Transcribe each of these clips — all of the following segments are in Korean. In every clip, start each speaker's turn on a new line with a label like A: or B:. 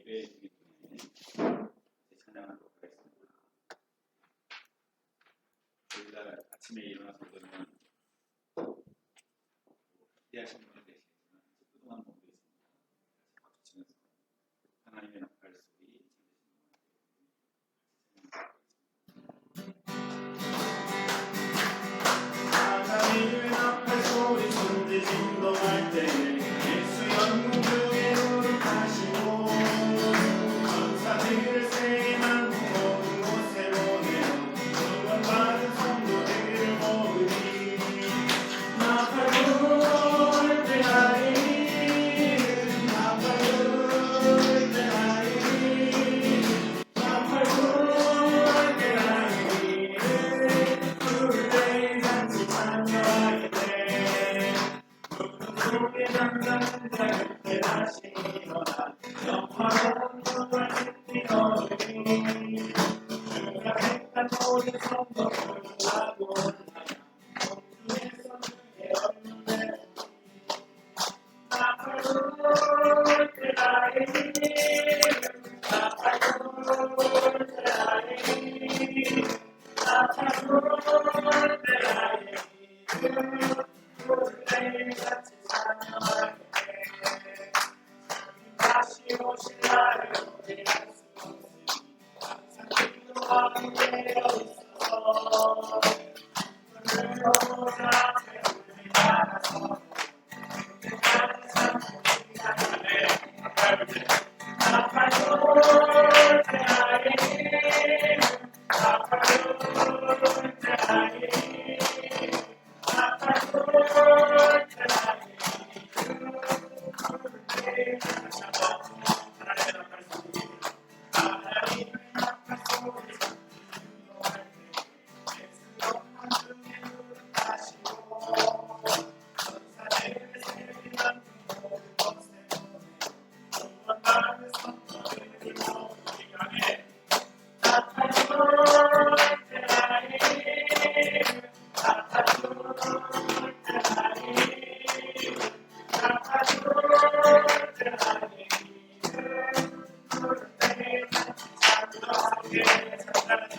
A: 예배 드리기 전에 찬양하도록 하겠습니다. 저희가 아침에 일어나서 보면 기대하시는 분이 계시지만 그동안 몸도 있습니다. 박수 치면서 하나님의 나팔 소리 하나님의 나팔 소리 천지 진동할 때 예수 영웅 중에 노릇하시고 천사들을 세게 만든 모든 곳에 보내어 구원받은 성도들을 모으니 나팔 불 때 하리 나팔 불 때 하리 나팔 불 때 하리 부를 때 같이 찬양하게 돼 무릎 속에 잠자는 자 그때 다시 일어나 영화로운 주를 지키노니 주가 택한 모든 성도들을 하고 온나야 몸중에서 그의 얼굴에 나팔 불 때 하리 나팔 불 때 하리 나팔 불 때 하리 부를 때 같이 찬양하게 돼 다시 오실 날을 우리할 수 없으니 항상 기도하고 깨어 있어서 그를 앞에 우리 나가서 그때까지 참고 기다리네 나팔 불 때 하리 나팔 불 때 하리 나팔 불 때 하리 부를 때 다시 한번 하나님의 나팔 소리 하나님의 나팔 소리 진동할 때 예수 영광 중에 노릇하시고 천사들을 세게 만든 모든 곳에 보내 구원받은 성도들을 모으니 강해 나팔 불 때 하리 나팔 불 때 하리 나팔 불 때 하리 부를 때 같이 찬양하게 찬양하는 자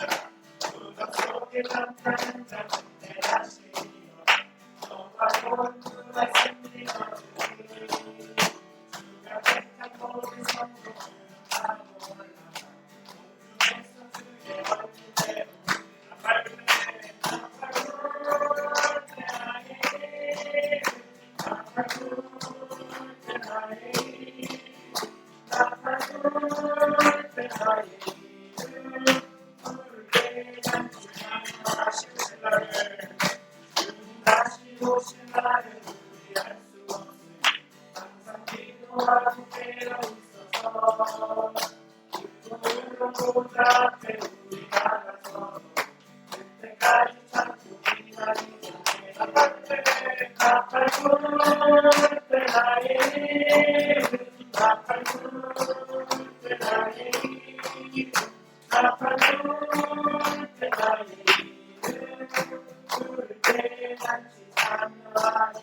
A: 무덤 속에 잠자는 자 그때 다시 일어나 영화로운 주의 승리하리니 주가 택한 모든 성도들을 하고 올라가 공중에서 그의 얼굴에 나팔 불 때 하리 나팔 불 때 하리 나팔 불 때 하리 부를 때 같이 찬양하실 날을 주님 다시 오실 날을 우리할 수 없으니 항상 기도하고 깨어 있어서 기쁨으로 보좌 앞에 우리 나가서 그때까지 참고 기다리네 나팔 불 때 하리 나팔 불 때 하리 나팔 불 때 하리 부를 때 같이 찬양하게 돼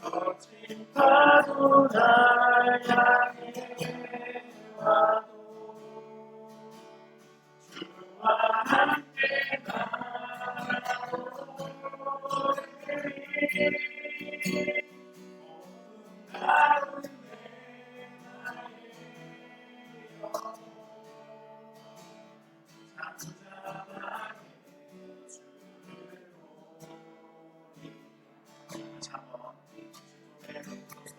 A: 거친 파도 날 향해 와도 주와 함께 나오리 가운데 나의 영혼 잠잠하게 주를 보니 잠언 주의 눈부서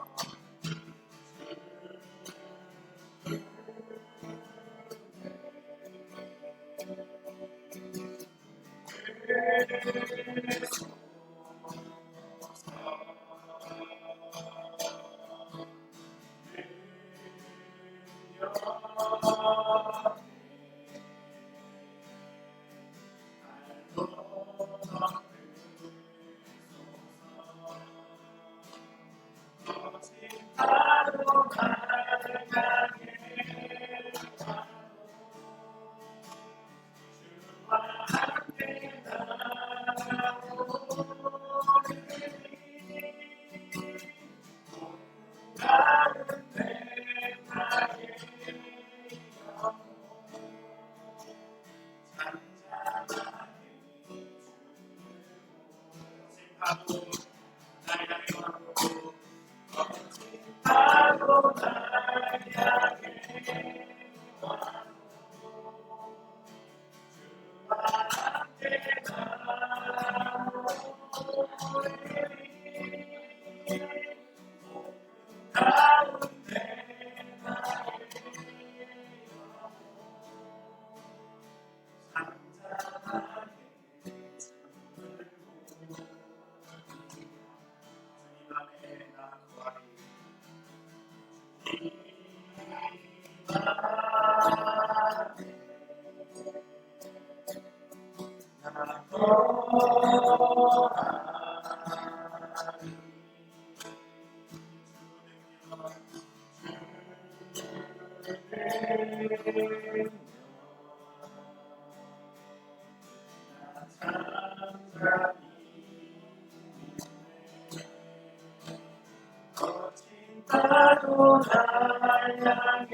A: 파도 날 향해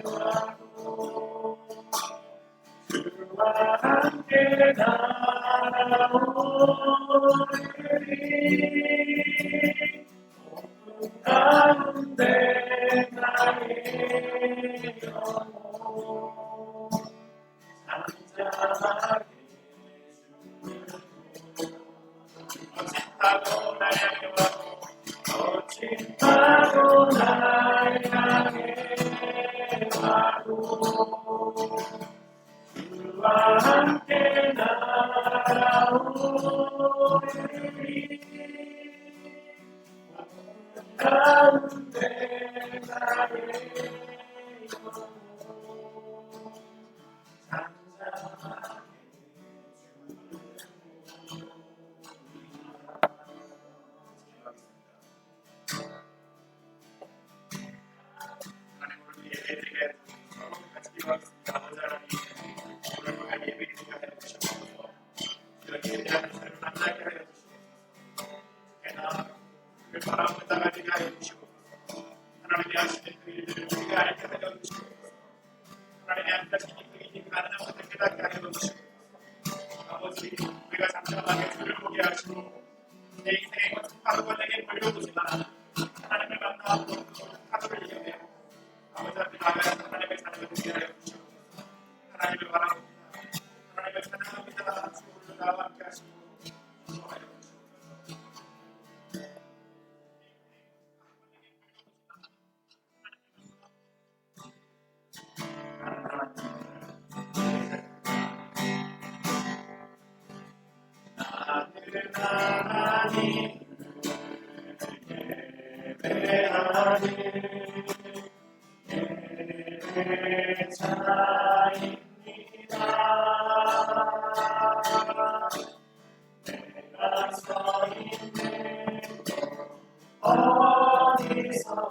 A: 와도 그와 함께 날아오리 어둠 가운데 나의 영혼 잠잠하게 파도 날 향해 와도 거친 파도 날 향해 와도 그와 함께 날아오리 가운데 나의 영혼 잠잠하게 하나님을 위해 예배드리게 같이 기도하겠습니다. 아버지 하나님 오늘 우리가 예배드리게 하여 주시옵소서. 이런 예배하는 삶을 만나게 하여 주시옵소서. 특히나 그 바람을 나가게 하여 주시옵소서. 하나님이 하시는 그 일들을 우리가 알게 하여 주시옵소서. 하나님이 하시는 그 일이 가능한 것을 깨닫게 하여 주시옵소서. 아버지 우리가 잠잠하게 주를 보게 하시고 내 인생의 것은 파도가 내게 몰려오지만 하나님을 만나고 파도를 이겨내고 아버지 앞에 나가야 하나님의 자녀가 되게 하여 주시옵소서. 하나님을 바라봅니다. 하나님을 찬양합니다. 주를 나와 함께 하시고 인도하여 주시옵소서. 하나님 예배하니 예배자입니다. 내가 서 있는 어디서나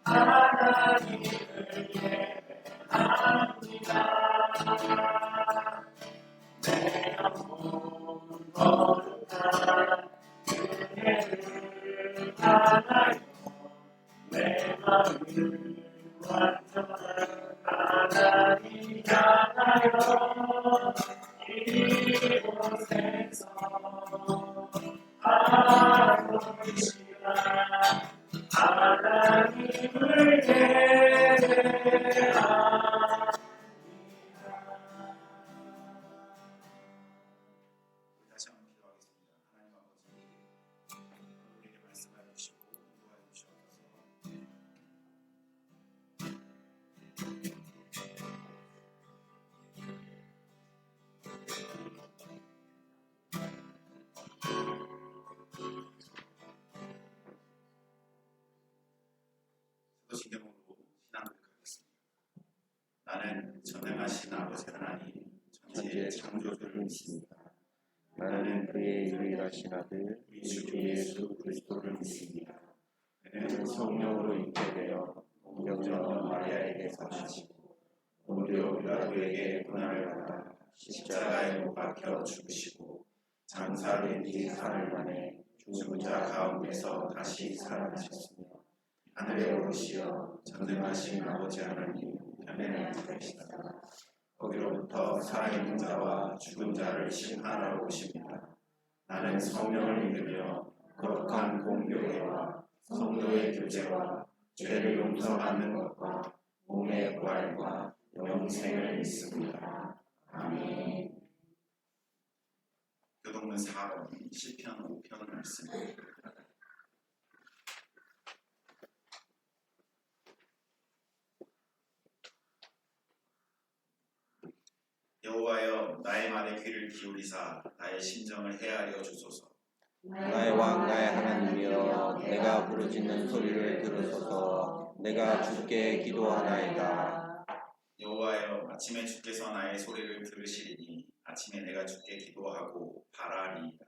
A: 하나님을 예배합니다. 내 영혼 거룩한 은혜를 받아요. 내 마음을 완전한 하나님 향하여 이곳에서 하루 시간 하나님을 예배합니다. 다시 한번 기도하겠습니다. 하나님 아버지 우리에게 말씀하여 주시고 인도하여 주시옵소서. 신경으로 신앙 고백하겠습니다. 나는 전능하신 아버지 하나님 천지의 창조주를 믿습니다.
B: 나는 그의 유일하신 아들 우리 주 예수 그리스도를 믿습니다. 그는 성령으로 잉태되어 동정녀 마리아에게서 나시고 본디오 빌라도에게 고난을 받아 십자가에 못 박혀 죽으시고 장사된 뒤 사흘 만에 죽은 자 가운데서 다시 살아나셨으며 하늘에 오르시어 전능하신 아버지 하나님 편에 앉으시다가 거기로부터 살아있는 자와 죽은 자를 심판하러 오십니다. 나는 성령을 믿으며 거룩한 공교회와 성도의 교제와 죄를 용서받는 것과 몸의 부활과 영생을 믿습니다. 아멘.
A: 교동문 4번 시편 5편 말씀입니다. 여호와여 나의 말에 귀를 기울이사 나의 심정을 헤아려 주소서.
B: 나의 왕 나의 하나님이여 내가 부르짖는 소리를 들으소서. 내가 주께 기도하나이다.
C: 여호와여 아침에 주께서 나의 소리를 들으시리니 아침에 내가 주께 기도하고 바라리이다.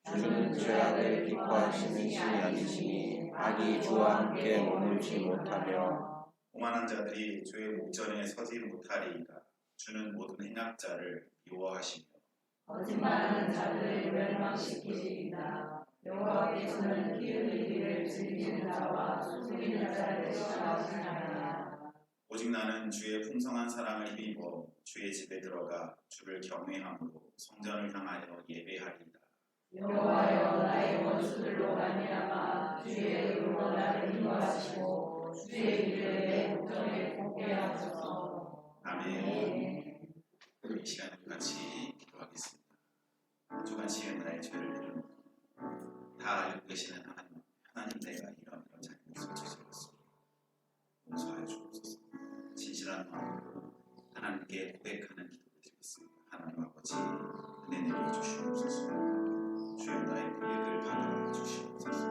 B: 주는 죄악을 기뻐하시는 신이 아니시니 악이 주와 함께 머물지 못하며
C: 오만한 자들이 주의 목전에 서지 못하리이다. 주는 모든 행악자를 미워하시며
D: 거짓말하는 자들을 멸망시키리이다. 여호와께서는 기운 이기를 즐기는 자와 속이는 자를 싫어하시나이다.
C: 오직 나는 주의 풍성한 사랑을 힘입어 주의 집에 들어가 주를 경외함으로 성전을 향하여 예배하리이다.
D: 여호와여 나의 원수들로 말미암아 주의 의로 나를 인도하시고 주의 길을 내 목전에 걷게 하소서.
C: 아멘. 이 시간에 같이 기도하겠습니다. 주간 시간 나의 죄를 들은 다 알고 계시는 하나님 내가 이런 잘못을 저질렀습니다. 용서하여 주옵소서. 진실한 마음으로 하나님께 고백하는 기도를 드리겠습니다. 하나님 아버지 은혜 내려 주시옵소서. 주여 나의 고백을 받아주시옵소서.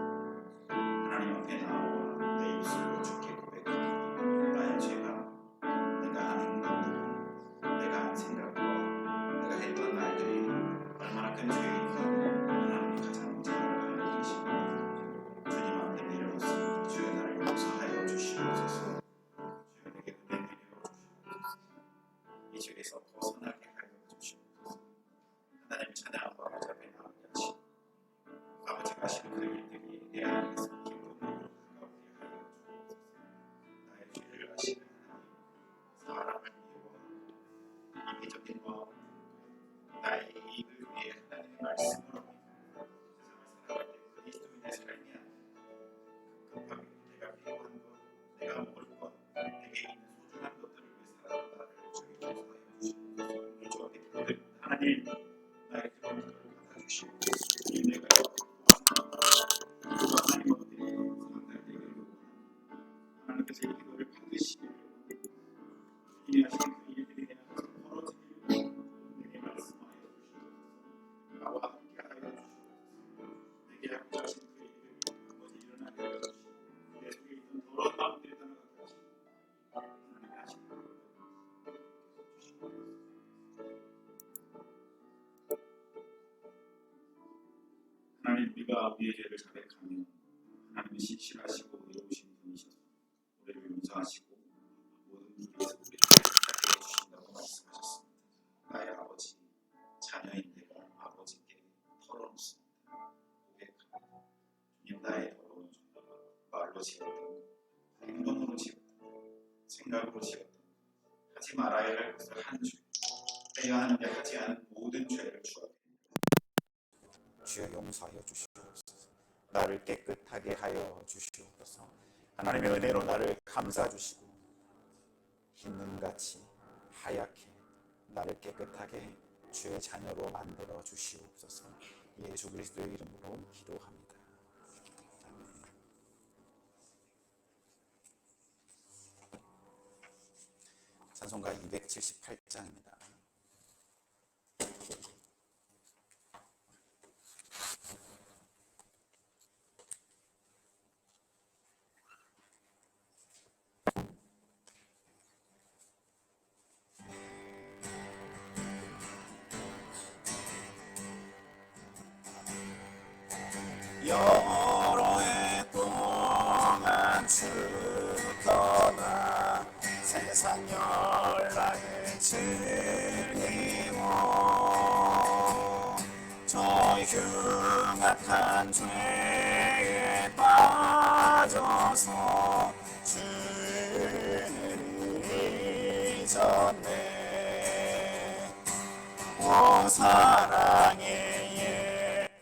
C: 하나님 앞에 나와 내 입술로 주께 고백합니다. 나의 죄가 내가 한 행동들 내가 한 생각과 내가 했던 말들이 얼마나 큰 죄인가를 하나님이 가장 잘 알고 계십니다. 주님 앞에 내려놓습니다. 주여 나를 용서하여 주시옵소서. 주여 내게 은혜 내려 주시옵소서. 이 죄에서 벗어나게 하여 주시옵소서. 하나님 찬양하고 아버지 앞에 나오게 하시고 아버지가 하시는 그 일들이 내 안에서 기쁨으로 가깝게 하여 주옵소서. 나의 죄를 아시는 하나님 사람을 미워하고 이기적인 마음 나의 이익을 위해 하나님의 말씀으로 세상을 살아갈 때 그리스도인의 삶이 아니라 급하게 내가 필요한 것, 내가 먹을 것, 내게 있는 소중한 것들을 위해 살아간다는 주의 용서하여 주시옵소서. 오늘 주 앞에 기도드립니다. 하나님 나의 그런 기도를 받아주시고 내가 하나님 앞에 상달되기를 하나님께서 이 기도를 받으시기를 주님이 하시는 그 일들이 내 안에서 벌어지기를 내게 말씀하여 주시옵소서. 나와 함께 하여 주시옵소서. 내게 하고 하신 그 일들이 아버지 일어나게 하여 주시고 내 속에 있는 더러운 마음들을 떠나가게 하시고 하나님이 하시는 그 일들을 주시옵소서. 하나님 우리가 우리의 죄를 자백하면 하나님은 신실하시고 의로우신 분이셔서 우리를 용서하시고 모든 길에서 우리를 깨끗하게 해주신다고 말씀하셨습니다. 나의 아버지 자녀인 내가 아버지께 털어놓습니다. 고백합니다. 주님 나의 더러운 죄가 말로 지었던 것, 행동으로 지었던 것, 생각으로 지었던 것, 하지 말아야 할 것을 한 죄, 내가 하는데 하지 않은 모든 죄를 주 앞에 주여 용서하여 주시옵소서. 나를 깨끗하게 하여 주시옵소서. 하나님의 은혜로 나를 감싸 주시고 흰눈같이 하얗게 나를 깨끗하게 주의 자녀로 만들어 주시옵소서. 예수 그리스도의 이름으로 기도합니다. 아멘. 찬송가 278장입니다. 여러 해 동안 죽거나 세상 연락을 즐기고 저 흉악한 죄에 빠져서 주를 잊었네. 오 사랑의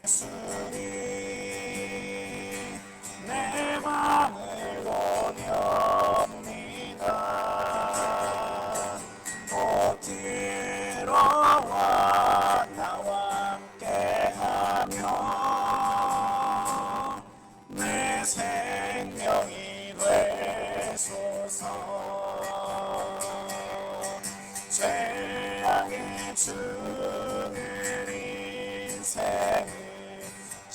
C: 예수님 내 맘을 원합니다. 오 들어와 나와 함께하며 내 생명이 되소서. 죄악의 주를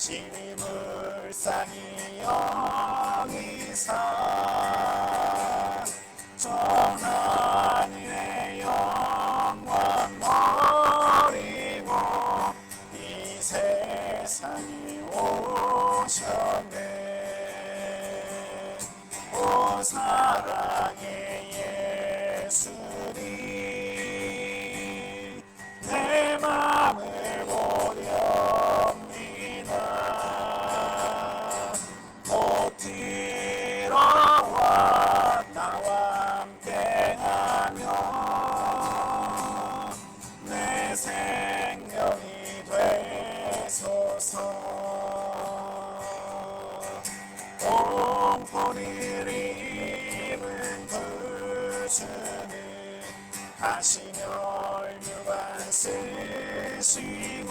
A: 진이 불쌍히 여기사 전하늘의 영광 버리고 이 세상에 오셨네. 오 사랑의 예수님 내 맘을 보렵니다. 못 들어와 나와 함께하며 내 생명이 되소서. 공포를 입은 구주는 하시며 멸류관 쓰시고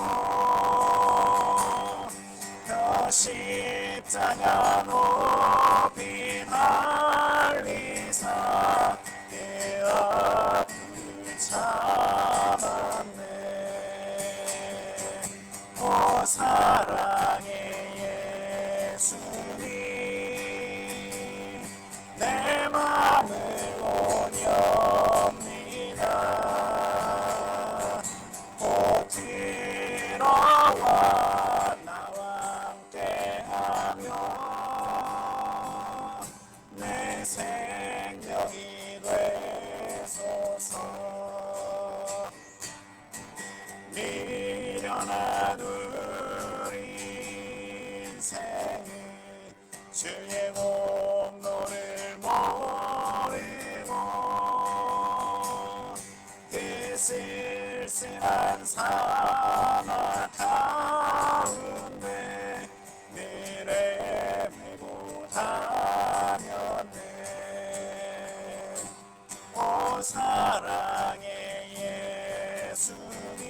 A: 그 십자가 높이 달리사 그 앞을 잡았네. 오 사랑의 예수님 내 맘을 오렵니다. 오 들어와 나와 함께하며 내 생명이 되소서. 미련한 우리 인생은 주의 공로를 모르고 그 쓸쓸한 사막 가운데 늘 헤매고 다녔네. 오 사랑의 예수님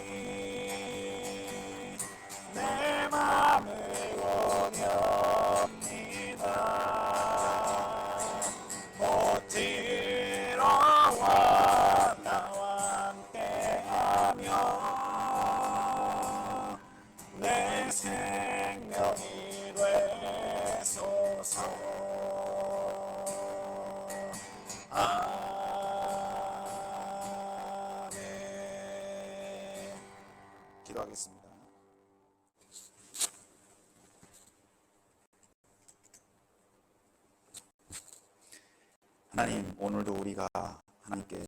A: 내 맘을 오렵니다. 못 들어와 나와 함께하며 내 생명이 되소서. 아멘. 기도하겠습니다. 하나님, 오늘도 우리가 하나님께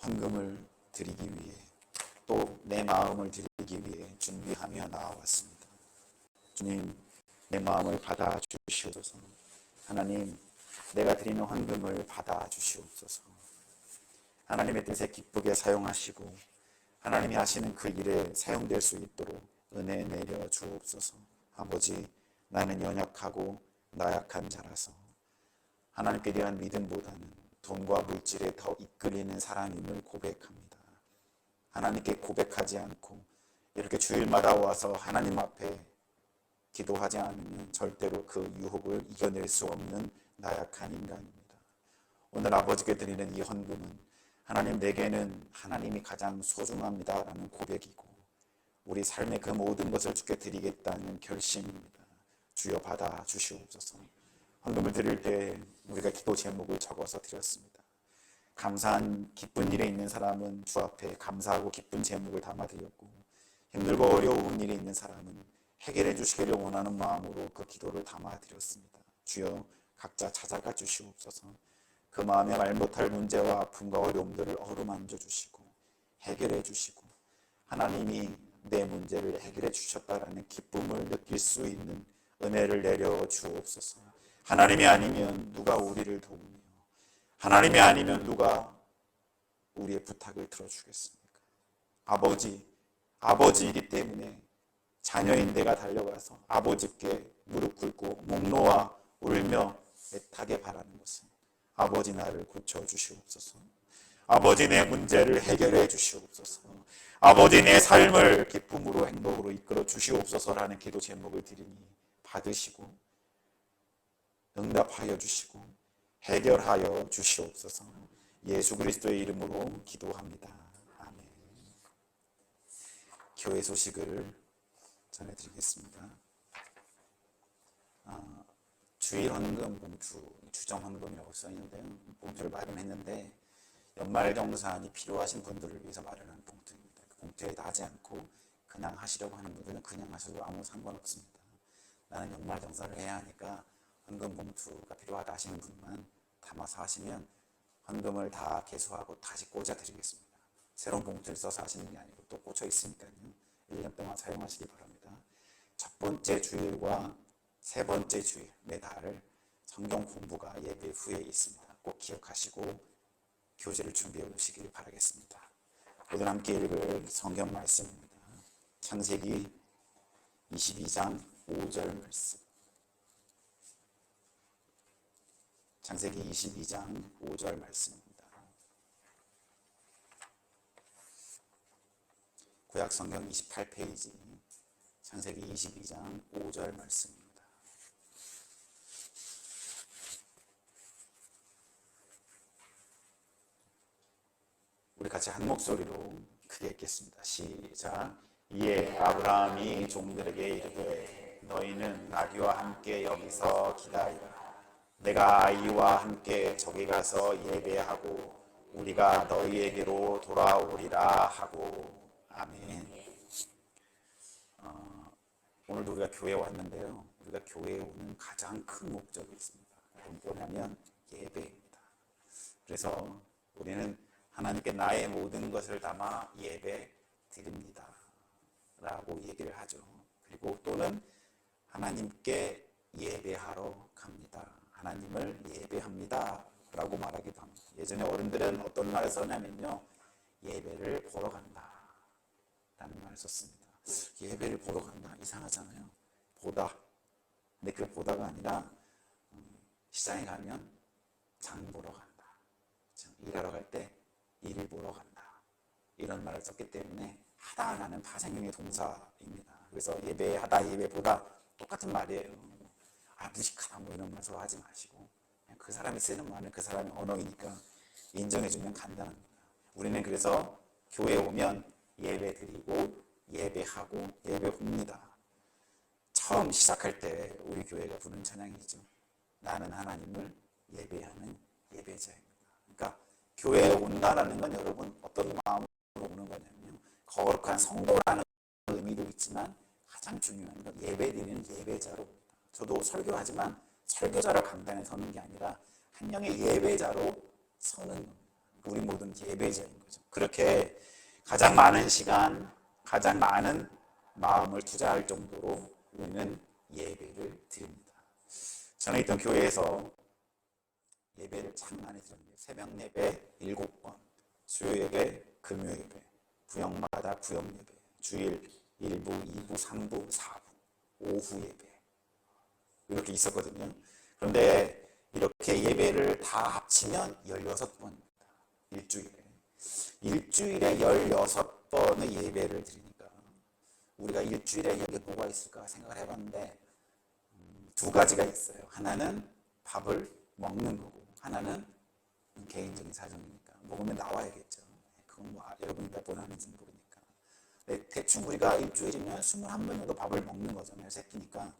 A: 헌금을 드리기 위해 또 내 마음을 드리기 위해 준비하며 나와왔습니다. 주님, 내 마음을 받아 주시옵소서. 하나님, 내가 드리는 헌금을 받아 주시옵소서. 하나님의 뜻에 기쁘게 사용하시고 하나님이 하시는 그 일에 사용될 수 있도록 은혜 내려 주옵소서. 아버지, 나는 연약하고 나약한 자라서 하나님께 대한 믿음보다는 돈과 물질에 더 이끌리는 사람임을 고백합니다. 하나님께 고백하지 않고 이렇게 주일마다 와서 하나님 앞에 기도하지 않으면 절대로 그 유혹을 이겨낼 수 없는 나약한 인간입니다. 오늘 아버지께 드리는 이 헌금은 하나님, 내게는 하나님이 가장 소중합니다라는 고백이고 우리 삶의 그 모든 것을 주께 드리겠다는 결심입니다. 주여 받아 주시옵소서. 헌금을 드릴 때 우리가 기도 제목을 적어서 드렸습니다. 감사한 기쁜 일에 있는 사람은 주 앞에 감사하고 기쁜 제목을 담아드렸고, 힘들고 어려운 일에 있는 사람은 해결해 주시기를 원하는 마음으로 그 기도를 담아드렸습니다. 주여 각자 찾아가 주시옵소서. 그 마음에 말 못할 문제와 아픔과 어려움들을 어루만져 주시고 해결해 주시고 하나님이 내 문제를 해결해 주셨다라는 기쁨을 느낄 수 있는 은혜를 내려 주옵소서. 하나님이 아니면 누가 우리를 도우며, 하나님이 아니면 누가 우리의 부탁을 들어주겠습니까? 아버지이기 때문에 자녀인 내가 달려가서 아버지께 무릎 꿇고 목 놓아 울며 애타게 바라는 것은, 아버지 나를 고쳐주시옵소서. 아버지 내 문제를 해결해 주시옵소서. 아버지 내 삶을 기쁨으로 행복으로 이끌어 주시옵소서라는 기도 제목을 드리니 받으시고 응답하여 주시고 해결하여 주시옵소서. 예수 그리스도의 이름으로 기도합니다. 아멘. 교회 소식을 전해드리겠습니다.
E: 주일 헌금 봉투, 주정 헌금이라고 써 있는데요. 봉투를 마련했는데 연말정산이 필요하신 분들을 위해서 마련한 봉투입니다. 그 봉투에 나지 않고 그냥 하시려고 하는 분들은 그냥 하셔도 아무 상관없습니다. 나는 연말정산을 해야 하니까 헌금 봉투가 필요하다 하시는 분만 담아서 하시면 헌금을 다 개수하고 다시 꽂아 드리겠습니다. 새로운 봉투를 써서 하시는 게 아니고 또 꽂혀 있으니까요. 1년 동안 사용하시기 바랍니다. 첫 번째 주일과 세 번째 주일 매달 성경 공부가 예배 후에 있습니다. 꼭 기억하시고 교재를 준비해 오시길 바라겠습니다. 오늘 함께 읽을 성경 말씀입니다. 창세기 22장 5절 말씀. 창세기 22장 5절 말씀입니다. 구약 성경 28페이지 창세기 22장 5절 말씀입니다. 우리 같이 한 목소리로 크게 읽겠습니다. 시작. 이에 아브라함이 종들에게 이르되 너희는 나귀와 함께 여기서 기다리라. 내가 아이와 함께 저기 가서 예배하고 우리가 너희에게로 돌아오리라 하고. 아멘. 오늘도 우리가 교회에 왔는데요. 우리가 교회에 오는 가장 큰 목적이 있습니다. 뭐냐면 예배입니다. 그래서 우리는 하나님께 나의 모든 것을 담아 예배 드립니다 라고 얘기를 하죠. 그리고 또는 하나님께 예배하러 갑니다. 하나님을 예배합니다 라고 말하기도 합니다. 예전에 어른들은 어떤 말을 썼냐면요, 예배를 보러 간다 라는 말을 썼습니다. 예배를 보러 간다, 이상하잖아요. 보다. 근데 그 보다가 아니라 시장에 가면 장 보러 간다, 일하러 갈 때 일을 보러 간다, 이런 말을 썼기 때문에 하다라는 파생형의 동사입니다. 그래서 예배하다, 예배보다 똑같은 말이에요. 무식하다 뭐 이런 말 서로 하지 마시고 그냥 그 사람이 쓰는 말은 그 사람의 언어이니까 인정해주면 간단합니다. 우리는 그래서 교회에 오면 예배 드리고 예배하고 예배 봅니다. 처음 시작할 때 우리 교회가 부른 찬양이죠. 나는 하나님을 예배하는 예배자입니다. 그러니까 교회에 온다라는 건 여러분 어떤 마음으로 오는 거냐면요, 거룩한 성도라는 의미도 있지만 가장 중요한 건 예배드리는 예배자로 옵니다. 저도 설교하지만 설교자로 강단에 서는 게 아니라 한 명의 예배자로 서는 겁니다. 우리 모든 예배자인 거죠. 그렇게 가장 많은 시간, 가장 많은 마음을 투자할 정도로 우리는 예배를 드립니다. 전에 있던 교회에서 예배를 참 많이 드립니다. 새벽 예배 7번, 수요 예배, 금요 예배, 구역마다 구역 예배, 주일 1부, 2부, 3부, 4부, 오후 예배 이렇게 있었거든요. 그런데 이렇게 예배를 다 합치면 16번입니다. 일주일에 16번의 예배를 드리니까 우리가 일주일에 여기 뭐가 있을까 생각을 해봤는데 두 가지가 있어요. 하나는 밥을 먹는 거고 하나는 개인적인 사정이니까 먹으면 나와야겠죠. 그건 뭐 여러분이 몇 번 하는지는 모르니까. 대충 우리가 일주일이면 21번 정도 밥을 먹는 거잖아요. 새끼니까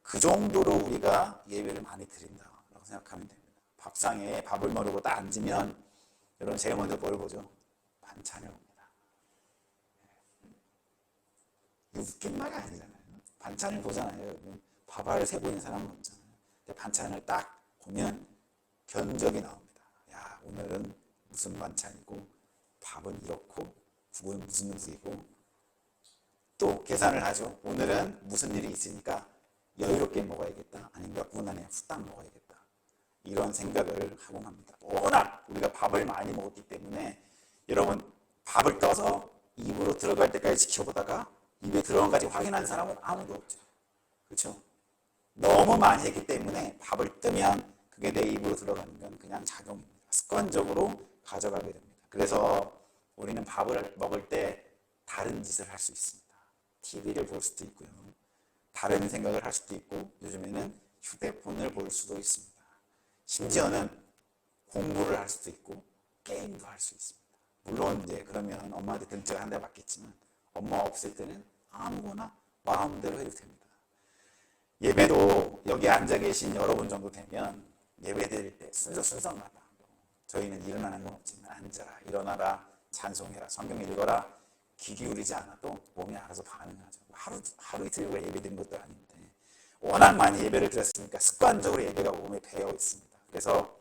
E: 그 정도로 우리가 예배를 많이 드린다라고 생각하면 됩니다. 밥상에 밥을 먹으러 딱 앉으면 여러분 제일 먼저 뭘 보죠? 반찬을 봅니다. 웃긴 말이 아니잖아요. 반찬을 보잖아요. 여러분. 밥알 세 보이는 사람은 없잖아요. 근데 반찬을 딱 보면 견적이 나옵니다. 야, 오늘은 무슨 반찬이고 밥은 이렇고 국은 무슨 국이고 또 계산을 하죠. 오늘은 무슨 일이 있으니까 여유롭게 먹어야겠다. 아니면 몇 분 안에 후딱 먹어야겠다. 이런 생각을 하곤 합니다. 워낙 우리가 밥을 많이 먹었기 때문에 여러분 밥을 떠서 입으로 들어갈 때까지 지켜보다가 입에 들어간까지 확인하는 사람은 아무도 없죠. 그렇죠? 너무 많이 했기 때문에 밥을 뜨면 그게 내 입으로 들어가는 건 그냥 자동입니다. 습관적으로 가져가게 됩니다. 그래서 우리는 밥을 먹을 때 다른 짓을 할 수 있습니다. TV를 볼 수도 있고요. 다른 생각을 할 수도 있고 요즘에는 휴대폰을 볼 수도 있습니다. 심지어는 공부를 할 수도 있고 게임도 할 수 있습니다. 물론 이제 그러면 엄마한테 등짝을 한 대 맞겠지만 엄마 없을 때는 아무거나 마음대로 해도 됩니다. 예배도 여기 여기 앉아 계신 여러분 정도 되면 예배 드릴 때 순서마다 저희는 일어나는 건 없지만 앉아라, 일어나라, 찬송해라, 성경 읽어라, 귀 기울이지 않아도 몸이 알아서 반응하죠. 하루 이틀 예배 드린 것도 아닌데 워낙 많이 예배를 드렸으니까 습관적으로 예배가 몸에 배어 있습니다. 그래서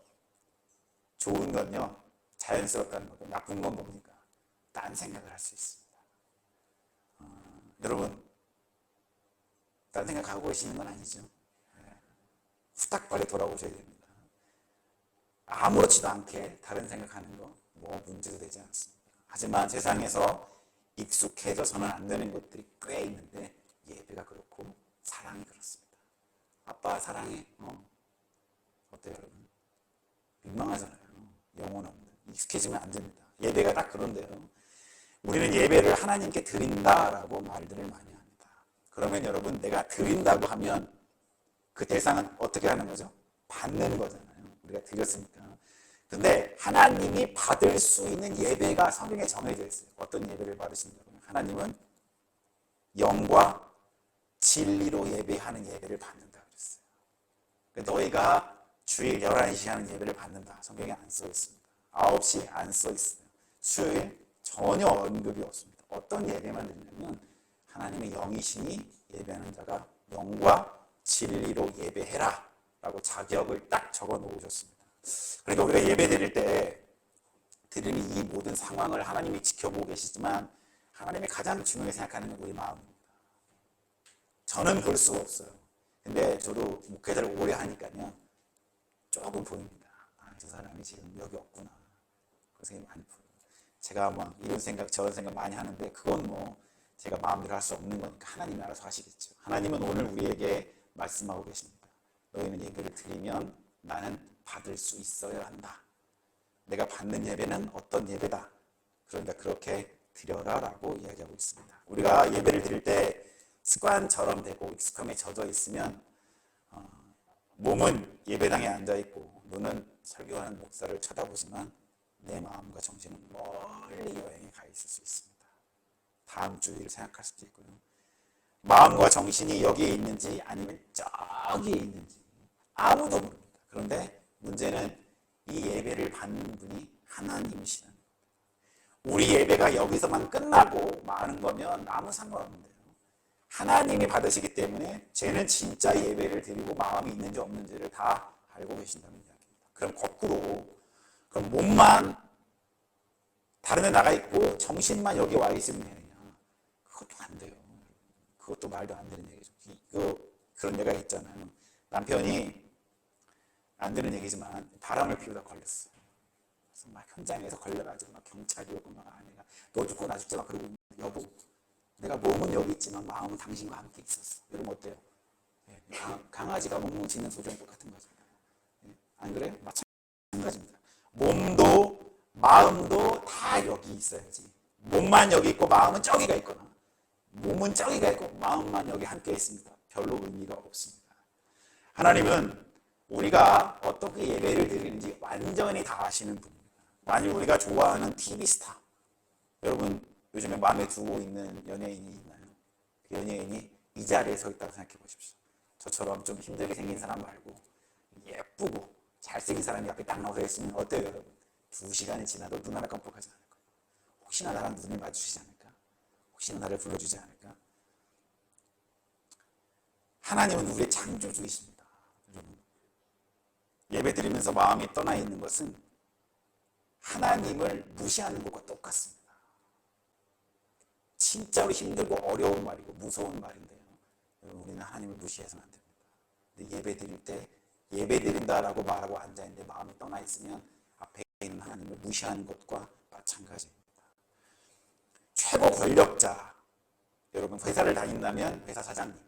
E: 좋은 건요, 자연스럽다는 거고, 나쁜 건 뭡니까? 딴 생각을 할 수 있습니다. 여러분, 딴 생각하고 계시는 건 아니죠? 후딱 빨리 돌아오셔야 됩니다. 아무렇지도 않게 다른 생각하는 거 뭐 문제도 되지 않습니다. 하지만 세상에서 익숙해져서는 안 되는 것들이 꽤 있는데 예배가 그렇고 사랑이 그렇습니다. 아빠 사랑해. 어때요 여러분? 민망하잖아요. 영혼 없는. 익숙해지면 안 됩니다. 예배가 딱 그런데요. 우리는 예배를 하나님께 드린다라고 말들을 많이 합니다. 그러면 여러분, 내가 드린다고 하면 그 대상은 어떻게 하는 거죠? 받는 거잖아요. 우리가 드렸으니까. 근데 하나님이 받을 수 있는 예배가 성경에 정해져 있어요. 어떤 예배를 받으신다고요? 하나님은 영과 진리로 예배하는 예배를 받는다 그랬어요. 너희가 주일 11시 하는 예배를 받는다. 성경에 안 써 있습니다. 9시 안 써 있어요. 수요일 전혀 언급이 없습니다. 어떤 예배만 드리냐면 하나님의 영이시니 예배하는 자가 영과 진리로 예배해라 라고 자격을 딱 적어 놓으셨습니다. 그러니까 우리가 예배 드릴 때 드리는 이 모든 상황을 하나님이 지켜보고 계시지만 하나님이 가장 중요하게 생각하는 건 우리 마음입니다. 저는 볼 수가 없어요. 근데 저도 목회자를 오래 하니까요, 조금 보입니다. 저 사람이 지금 여기 없구나. 그 생각이 많이 보여요. 제가 막 이런 생각 저런 생각 많이 하는데 그건 뭐 제가 마음대로 할 수 없는 거니까 하나님이 알아서 하시겠죠. 하나님은 오늘 우리에게 말씀하고 계십니다. 너희는 예배를 드리면 나는 받을 수 있어야 한다. 내가 받는 예배는 어떤 예배다. 그러니까 그렇게 드려라 라고 이야기하고 있습니다. 우리가 예배를 드릴 때 습관처럼 되고 익숙함에 젖어 있으면 몸은 예배당에 앉아 있고 눈은 설교하는 목사를 쳐다보지만 내 마음과 정신은 멀리 여행에 가 있을 수 있습니다. 다음 주 일을 생각할 수도 있고요. 마음과 정신이 여기에 있는지 아니면 저기에 있는지 아무도 모릅니다. 그런데 문제는 이 예배를 받는 분이 하나님이시라는 겁니다. 우리 예배가 여기서만 끝나고 마는 거면 아무 상관없는데요. 하나님이 받으시기 때문에 쟤는 진짜 예배를 드리고 마음이 있는지 없는지를 다 알고 계신다는 이야기입니다. 그럼 거꾸로, 그럼 몸만 다른 데 나가 있고 정신만 여기 와 있으면 되느냐? 그것도 안 돼요. 그것도 말도 안 되는 얘기죠. 그런 얘기가 있잖아요. 남편이 안 되는 얘기지만 바람을 피우다 걸렸어요. 그래서 막 현장에서 걸려가지고 막 경찰이 오고 막 아내가 너 죽고 나 죽지 마. 그리고 여보, 내가 몸은 여기 있지만 마음은 당신과 함께 있었어. 이러면 어때요? 강아지가 멍멍 짖는 소리랑 똑같은 거잖아요. 안 그래요? 마찬가지입니다. 몸도 마음도 다 여기 있어야지. 몸만 여기 있고 마음은 저기가 있거나 몸은 저기가 있고 마음만 여기 함께 있습니다. 별로 의미가 없습니다. 하나님은 우리가 어떻게 예배를 드리는지 완전히 다 아시는 분입니다. 만일 우리가 좋아하는 TV 스타, 여러분 요즘에 마음에 두고 있는 연예인이 있나요? 그 연예인이 이 자리에 서 있다고 생각해 보십시오. 저처럼 좀 힘들게 생긴 사람 말고 예쁘고 잘생긴 사람이 앞에 딱 나서 있으면 어때요 여러분? 2시간이 지나도 눈 하나 깜빡하지 않을 거예요. 혹시나 나랑 눈을 마주치지 않을까? 혹시나 나를 불러주지 않을까? 하나님은 우리의 창조주이십니다. 여러분, 예배 드리면서 마음이 떠나 있는 것은 하나님을 무시하는 것과 똑같습니다. 진짜로 힘들고 어려운 말이고 무서운 말인데요. 여러분, 우리는 하나님을 무시해서는 안 됩니다. 근데 예배 드릴 때 예배 드린다라고 말하고 앉아있는데 마음이 떠나 있으면 앞에 있는 하나님을 무시하는 것과 마찬가지입니다. 최고 권력자, 여러분 회사를 다닌다면 회사 사장님,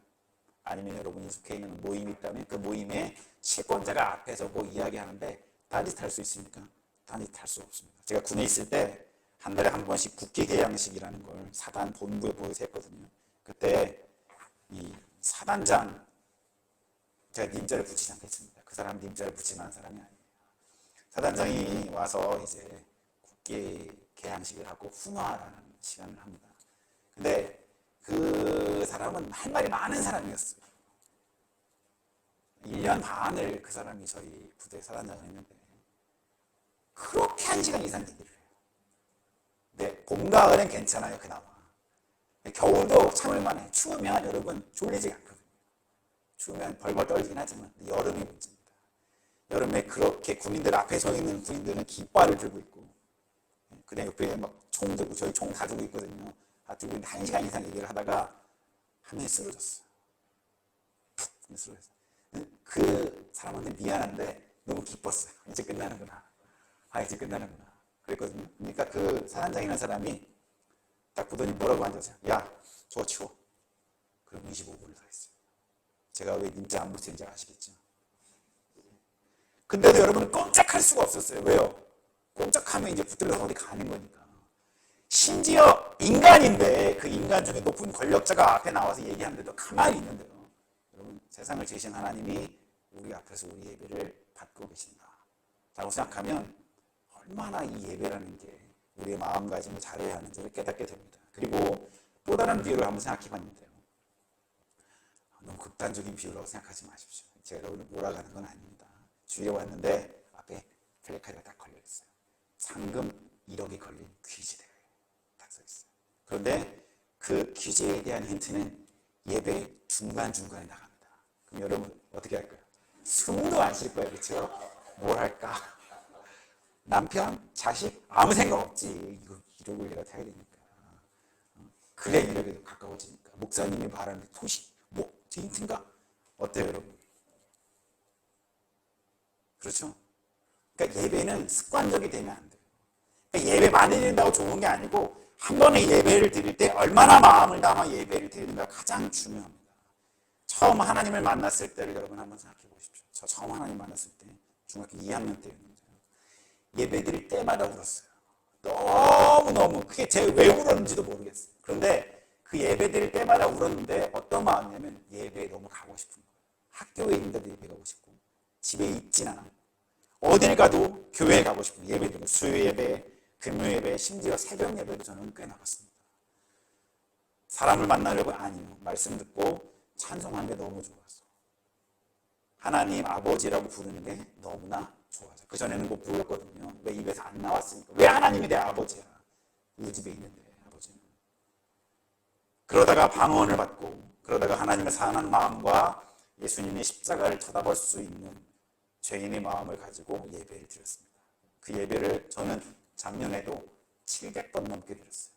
E: 아니면 여러분이 속해 있는 모임이 있다면 그 모임에 실권자가 앞에 서고 이야기하는데 딴짓할 수 있습니까? 딴짓할 수 없습니다. 제가 군에 있을 때 한 달에 한 번씩 국기 개양식이라는 걸 사단 본부에 모여서 했거든요. 그때 이 사단장, 제가 님자를 붙이지 않겠습니다. 그 사람 님자를 붙이는 사람이 아니에요. 사단장이 와서 이제 국기 개양식을 하고 훈화라는 시간을 합니다. 근데 그 사람은 할 말이 많은 사람이었어요. 1년 반을 그 사람이 저희 부대에 사단장을 했는데 그렇게 1시간 이상 얘기를 해요. 네, 봄, 가을엔 괜찮아요, 그나마. 겨울도 참을만해. 추우면 여러분 졸리지 않거든요. 추우면 벌벌 떨긴 하지만 여름이 문제입니다. 여름에 그렇게 군인들 앞에 서 있는 군인들은 깃발을 들고 있고 그냥 옆에 막 총 들고 저희 총 다 들고 있거든요. 다 들고 있는데 1시간 이상 얘기를 하다가 한 명이 쓰러졌어요. 푹 쓰러졌어요. 그 사람한테 미안한데 너무 기뻤어요. 이제 끝나는구나. 아, 이제 끝나는구나. 그랬거든요. 그러니까 그 사단장이라는 사람이 딱 보더니 뭐라고 앉아서 야, 저거 치워. 그럼 25분을 더 했어요. 제가 왜 님자 안 붙였는지 아시겠죠? 근데도 여러분은 꼼짝할 수가 없었어요. 왜요? 꼼짝하면 이제 붙들려서 어디 가는 거니까. 심지어 인간인데 그 인간 중에 높은 권력자가 앞에 나와서 얘기하는데도 가만히 있는데요. 여러분, 세상을 지으신 하나님이 우리 앞에서 우리 예배를 받고 계신다 라고 생각하면 얼마나 이 예배라는 게 우리의 마음가짐을 잘해야 하는지를 깨닫게 됩니다. 그리고 또 다른 비유를 한번 생각해 봤는데요. 너무 극단적인 비유라고 생각하지 마십시오. 제가 여러분을 몰아가는 건 아닙니다. 주위에 왔는데 앞에 플래카드가 딱 걸려있어요. 상금 1억이 걸린 귀지대에 딱 써있어요. 그런데 그 귀지에 대한 힌트는 예배 중간중간에 나갑니다. 그럼 여러분 어떻게 할까요? 숨도 안 쉴 거예요. 그렇죠? 뭘 할까? 남편? 자식? 아무 생각 없지. 이거 1억을 내가 타야 되니까. 그래 1억에도 가까워지니까. 목사님이 말하는 토시 뭐? 제 힌트인가? 어때요 여러분? 그렇죠? 그러니까 예배는 습관적이 되면 안 돼요. 그러니까 예배 많이 드린다고 좋은 게 아니고 한 번에 예배를 드릴 때 얼마나 마음을 담아 예배를 드리는가 가장 중요합니다. 처음 하나님을 만났을 때를 여러분 한번 생각해 보십시오. 저 처음 하나님 만났을 때 중학교 2학년 때였는데 예배 드릴 때마다 울었어요. 너무너무 그게 제가 왜 울었는지도 모르겠어요. 그런데 그 예배 드릴 때마다 울었는데 어떤 마음이냐면 예배에 너무 가고 싶은 거예요. 학교에 있는데도 예배 가고 싶고 집에 있진 않아요. 어딜 가도 교회에 가고 싶고 예배도 수요 예배, 금요 예배, 심지어 새벽 예배도 저는 꽤 나갔습니다. 사람을 만나려고 아니요. 말씀 듣고 찬송하는 게 너무 좋았어. 하나님 아버지라고 부르는 게 너무나 좋아서 그전에는 못 불렀거든요. 왜 입에서 안 나왔으니까. 왜 하나님이 내 아버지야? 우리 집에 있는데 아버지는. 그러다가 방언을 받고 그러다가 하나님을 사랑하는 마음과 예수님의 십자가를 쳐다볼 수 있는 죄인의 마음을 가지고 예배를 드렸습니다. 그 예배를 저는 작년에도 700번 넘게 드렸어요.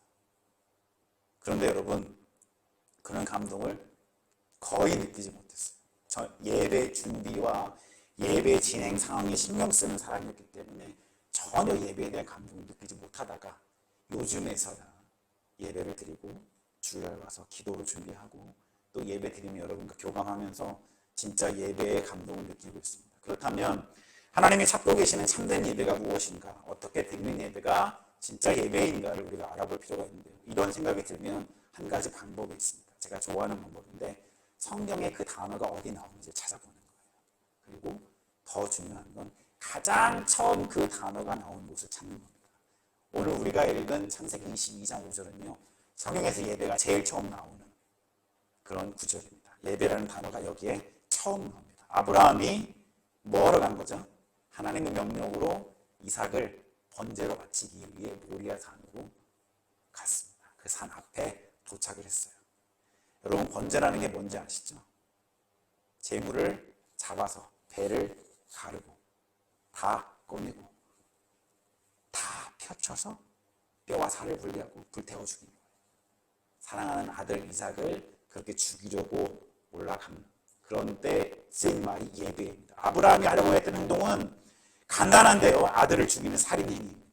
E: 그런데 여러분 그런 감동을 거의 느끼지 못했어요. 저 예배 준비와 예배 진행 상황에 신경 쓰는 사람이었기 때문에 전혀 예배에 대한 감동을 느끼지 못하다가 요즘에서야 예배를 드리고 주일날 와서 기도를 준비하고 또 예배 드리면 여러분과 교감하면서 진짜 예배의 감동을 느끼고 있습니다. 그렇다면 하나님이 찾고 계시는 참된 예배가 무엇인가? 어떻게 드리는 예배가 진짜 예배인가를 우리가 알아볼 필요가 있는데요. 이런 생각이 들면 한 가지 방법이 있습니다. 제가 좋아하는 방법인데 성경에 그 단어가 어디 나오는지 찾아보는 거예요. 그리고 더 중요한 건 가장 처음 그 단어가 나온 곳을 찾는 겁니다. 오늘 우리가 읽은 창세기 22장 5절은요. 성경에서 예배가 제일 처음 나오는 그런 구절입니다. 예배라는 단어가 여기에 처음 나옵니다. 아브라함이 뭐하러 간 거죠? 하나님의 명령으로 이삭을 번제로 바치기 위해 모리아 산으로 갔습니다. 그 산 앞에 도착을 했어요. 여러분 번제라는 게 뭔지 아시죠? 재물을 잡아서 배를 가르고 다 꺼내고 다 펴쳐서 뼈와 살을 분리하고 불태워 죽이는 거예요. 사랑하는 아들 이삭을 그렇게 죽이려고 올라가는 그런 때 쓰인 말이 예배입니다. 아브라함이 하려고 했던 행동은 간단한데요. 아들을 죽이는 살인 행위입니다.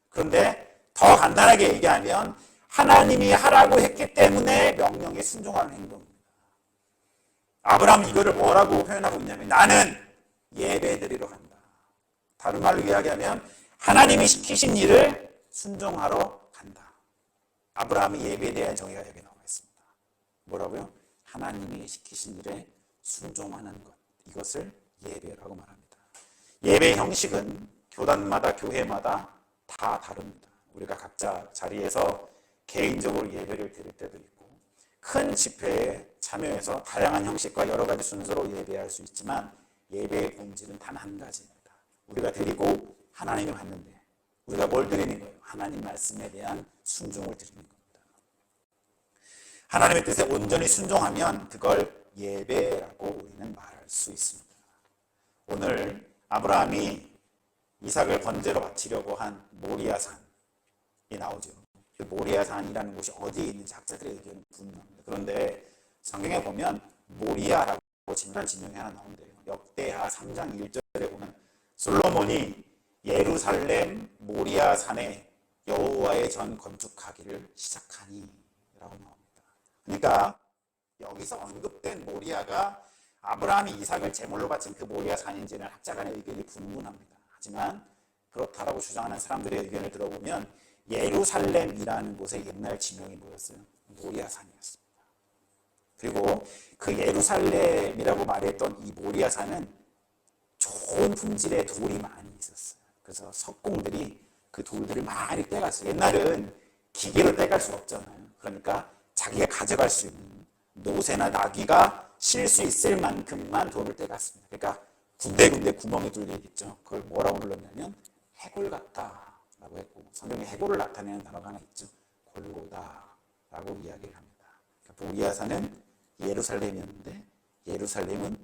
E: 그런데 더 간단하게 얘기하면 하나님이 하라고 했기 때문에 명령에 순종하는 행동입니다. 아브라함은 이거를 뭐라고 표현하고 있냐면 나는 예배드리러 간다. 다른 말로 이야기하면 하나님이 시키신 일을 순종하러 간다. 아브라함의 예배에 대한 정의가 여기 나와 있습니다. 뭐라고요? 하나님이 시키신 일에 순종하는 것. 이것을 예배라고 말합니다. 예배 형식은 교단마다 교회마다 다 다릅니다. 우리가 각자 자리에서 개인적으로 예배를 드릴 때도 있고 큰 집회에 참여해서 다양한 형식과 여러 가지 순서로 예배할 수 있지만 예배의 본질은 단 한 가지입니다. 우리가 드리고 하나님이 받는데 우리가 뭘 드리는 거예요? 하나님 말씀에 대한 순종을 드리는 겁니다. 하나님의 뜻에 온전히 순종하면 그걸 예배라고 우리는 말할 수 있습니다. 오늘 아브라함이 이삭을 번제로 바치려고 한 모리아산이 나오죠. 그 모리아산이라는 곳이 어디에 있는지 학자들의 의견은 분명합니다. 그런데 성경에 보면 모리아라고 지명이 하나 나온대요. 역대하 3장 1절에 보면 솔로몬이 예루살렘 모리아산에 여호와의 전 건축하기를 시작하니 라고 나옵니다. 그러니까 여기서 언급된 모리아가 아브라함이 이삭을 제물로 바친 그 모리아산인지는 학자 간의 의견이 분분합니다. 하지만 그렇다라고 주장하는 사람들의 의견을 들어보면 예루살렘이라는 곳의 옛날 지명이 뭐였어요? 모리아산이었습니다. 그리고 그 예루살렘이라고 말했던 이 모리아산은 좋은 품질의 돌이 많이 있었어요. 그래서 석공들이 그 돌들을 많이 떼갔어요. 옛날은 기계로 떼갈 수 없잖아요. 그러니까 자기가 가져갈 수 있는 노새나 나귀가 실 수 있을 만큼만 돌을 떼갔습니다. 그러니까 군데군데 구멍이 뚫려 있겠죠. 그걸 뭐라고 불렀냐면 해골 같다라고 했고, 성경에 해골을 나타내는 단어가 하나 있죠. 골고다라고 이야기를 합니다. 그러니까 모리아산은 예루살렘이었는데 예루살렘은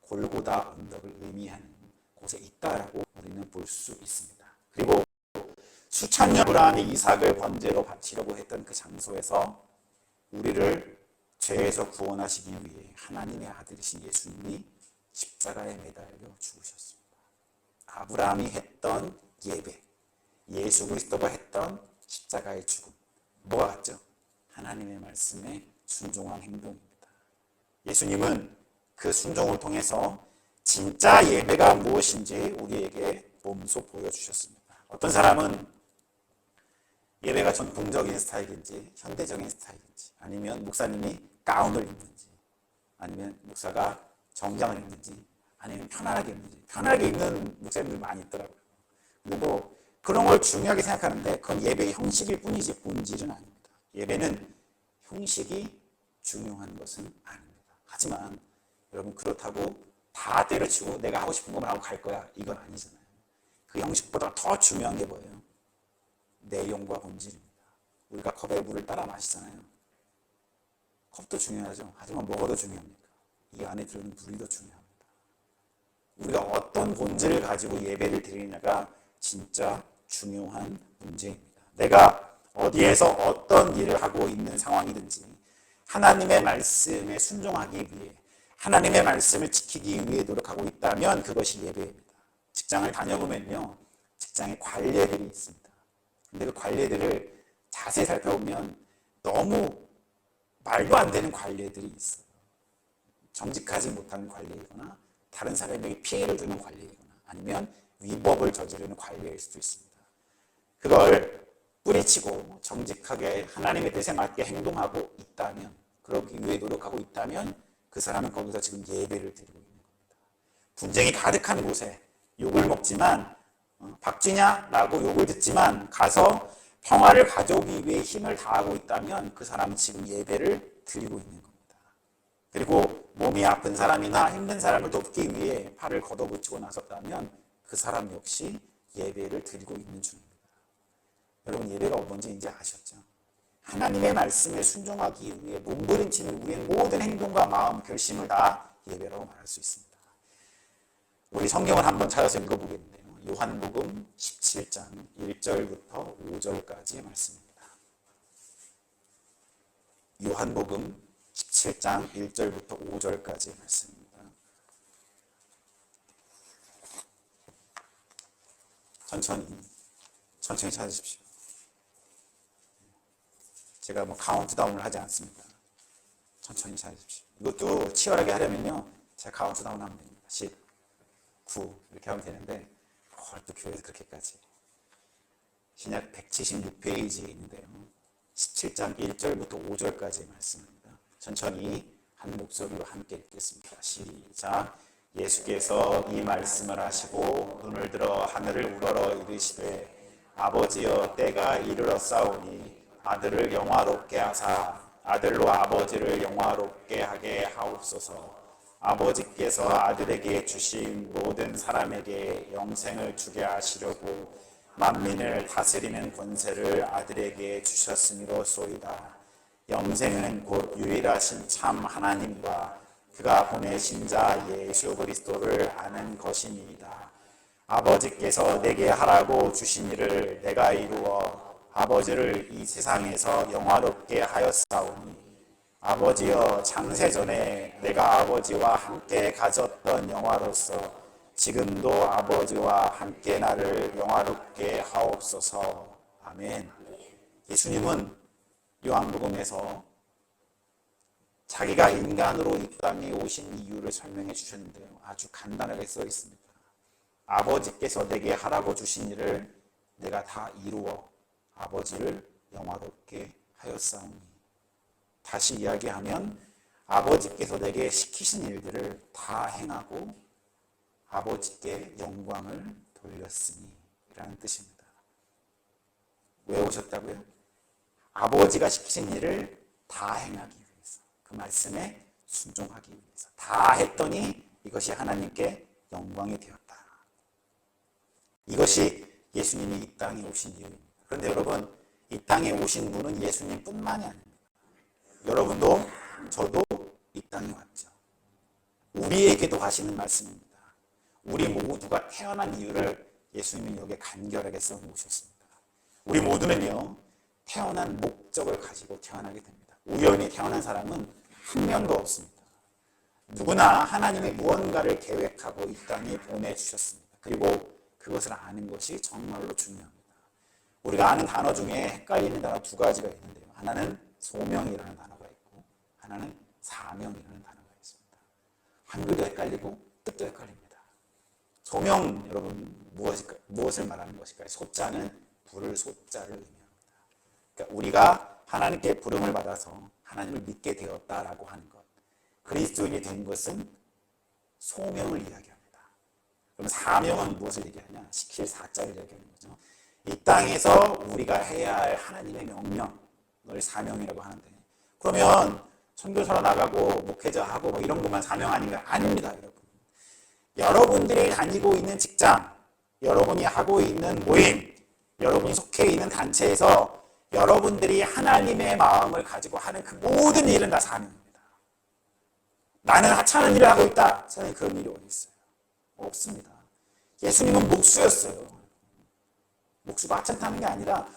E: 골고다 언덕을 의미하는 곳에 있다라고 우리는 볼 수 있습니다. 그리고 수천 년 아브라함이 이삭을 번제로 바치려고 했던 그 장소에서 우리를 죄에서 구원하시기 위해 하나님의 아들이신 예수님이 십자가에 매달려 죽으셨습니다. 아브라함이 했던 예배, 예수 그리스도가 했던 십자가의 죽음, 뭐가 같죠? 하나님의 말씀에 순종한 행동입니다. 예수님은 그 순종을 통해서 진짜 예배가 무엇인지 우리에게 몸소 보여주셨습니다. 어떤 사람은 예배가 전통적인 스타일인지 현대적인 스타일인지, 아니면 목사님이 가운을 입는지, 아니면 목사가 정장을 입는지, 아니면 편안하게 입는지. 편안하게 입는 목사님들 많이 있더라고요. 근데 뭐 그런 걸 중요하게 생각하는데 그건 예배의 형식일 뿐이지 본질은 아닙니다. 예배는 형식이 중요한 것은 아닙니다. 하지만 여러분, 그렇다고 다 때려치고 내가 하고 싶은 것만 하고 갈 거야, 이건 아니잖아요. 그 형식보다 더 중요한 게 뭐예요? 내용과 본질입니다. 우리가 컵에 물을 따라 마시잖아요. 컵도 중요하죠. 하지만 뭐가 더 중요합니까? 이 안에 들어있는 물이 더 중요합니다. 우리가 어떤 본질을 가지고 예배를 드리느냐가 진짜 중요한 문제입니다. 내가 어디에서 어떤 일을 하고 있는 상황이든지 하나님의 말씀에 순종하기 위해, 하나님의 말씀을 지키기 위해 노력하고 있다면 그것이 예배입니다. 직장을 다녀보면요, 직장에 관례들이 있습니다. 근데 그 관례들을 자세히 살펴보면 너무 말도 안 되는 관례들이 있어요. 정직하지 못한 관례이거나 다른 사람에게 피해를 주는 관례이거나 아니면 위법을 저지르는 관례일 수도 있습니다. 그걸 뿌리치고 정직하게 하나님의 뜻에 맞게 행동하고 있다면, 그러기 위해 노력하고 있다면 그 사람은 거기서 지금 예배를 드리고 있는 겁니다. 분쟁이 가득한 곳에 욕을 먹지만, 박쥐냐라고 욕을 듣지만 가서 평화를 가져오기 위해 힘을 다하고 있다면 그 사람은 지금 예배를 드리고 있는 겁니다. 그리고 몸이 아픈 사람이나 힘든 사람을 돕기 위해 팔을 걷어붙이고 나섰다면 그 사람 역시 예배를 드리고 있는 중입니다. 여러분, 예배가 뭔지 이제 아셨죠? 하나님의 말씀에 순종하기 위해 몸부림치는 우리의 모든 행동과 마음, 결심을 다 예배라고 말할 수 있습니다. 우리 성경을 한번 찾아서 읽어보겠는데요. 요한복음 17장 1절부터 5절까지의 말씀입니다. 요한복음 17장 1절부터 5절까지의 말씀입니다. 천천히 찾으십시오. 제가 뭐 카운트다운을 하지 않습니다. 천천히 찾으십시오. 이것도 치열하게 하려면요, 제가 카운트다운 하면 됩니다. 10, 9 이렇게 하면 되는데 그걸 또 교회에서 그렇게까지. 신약 176페이지에 있는데요, 17장 1절부터 5절까지의 말씀입니다. 천천히 한 목소리로 함께 읽겠습니다. 시작. 예수께서 이 말씀을 하시고 눈을 들어 하늘을 우러러 이르시되 아버지여, 때가 이르렀사오니 아들을 영화롭게 하사 아들로 아버지를 영화롭게 하게 하옵소서. 아버지께서 아들에게 주신 모든 사람에게 영생을 주게 하시려고 만민을 다스리는 권세를 아들에게 주셨음이로소이다. 영생은 곧 유일하신 참 하나님과 그가 보내신 자 예수 그리스도를 아는 것이니이다. 아버지께서 내게 하라고 주신 일을 내가 이루어 아버지를 이 세상에서 영화롭게 하였사오니 아버지여 창세전에 내가 아버지와 함께 가졌던 영화로서 지금도 아버지와 함께 나를 영화롭게 하옵소서. 아멘. 예수님은 요한복음에서 자기가 인간으로 이 땅에 오신 이유를 설명해 주셨는데요. 아주 간단하게 써 있습니다. 아버지께서 내게 하라고 주신 일을 내가 다 이루어 아버지를 영화롭게 하였사오니. 다시 이야기하면 아버지께서 내게 시키신 일들을 다 행하고 아버지께 영광을 돌렸으니 라는 뜻입니다. 왜 오셨다고요? 아버지가 시키신 일을 다 행하기 위해서, 그 말씀에 순종하기 위해서 다 했더니 이것이 하나님께 영광이 되었다. 이것이 예수님이 이 땅에 오신 이유입니다. 그런데 여러분, 이 땅에 오신 분은 예수님뿐만이 아닙니다. 여러분도 저도 이 땅에 왔죠. 우리에게도 하시는 말씀입니다. 우리 모두가 태어난 이유를 예수님은 여기에 간결하게 써놓으셨습니다. 우리 모두는요, 태어난 목적을 가지고 태어나게 됩니다. 우연히 태어난 사람은 한 명도 없습니다. 누구나 하나님이 무언가를 계획하고 이 땅에 보내주셨습니다. 그리고 그것을 아는 것이 정말로 중요합니다. 우리가 아는 단어 중에 헷갈리는 단어 두 가지가 있는데요. 하나는 소명이라는 단어가 있고 하나는 사명이라는 단어가 있습니다. 한글도 헷갈리고 뜻도 헷갈립니다. 소명, 여러분, 무엇을 말하는 것일까요? 소자는 부를 소자를 의미합니다. 그러니까 우리가 하나님께 부름을 받아서 하나님을 믿게 되었다라고 하는 것, 그리스도인이 된 것은 소명을 이야기합니다. 그럼 사명은 무엇을 얘기하냐? 시킬 사자를 얘기하는 거죠. 이 땅에서 우리가 해야 할 하나님의 명령을 사명이라고 하는데, 그러면 선교사로 나가고 목회자하고 뭐 이런 것만 사명 아닌가? 아닙니다, 여러분. 여러분들이 다니고 있는 직장, 여러분이 하고 있는 모임, 여러분이 속해 있는 단체에서 여러분들이 하나님의 마음을 가지고 하는 그 모든 일은 다 사명입니다. 나는 하찮은 일을 하고 있다. 저는 그런 일이 어디 있어요? 없습니다. 예수님은 목수였어요. 목수가 하찮다는 게 아니라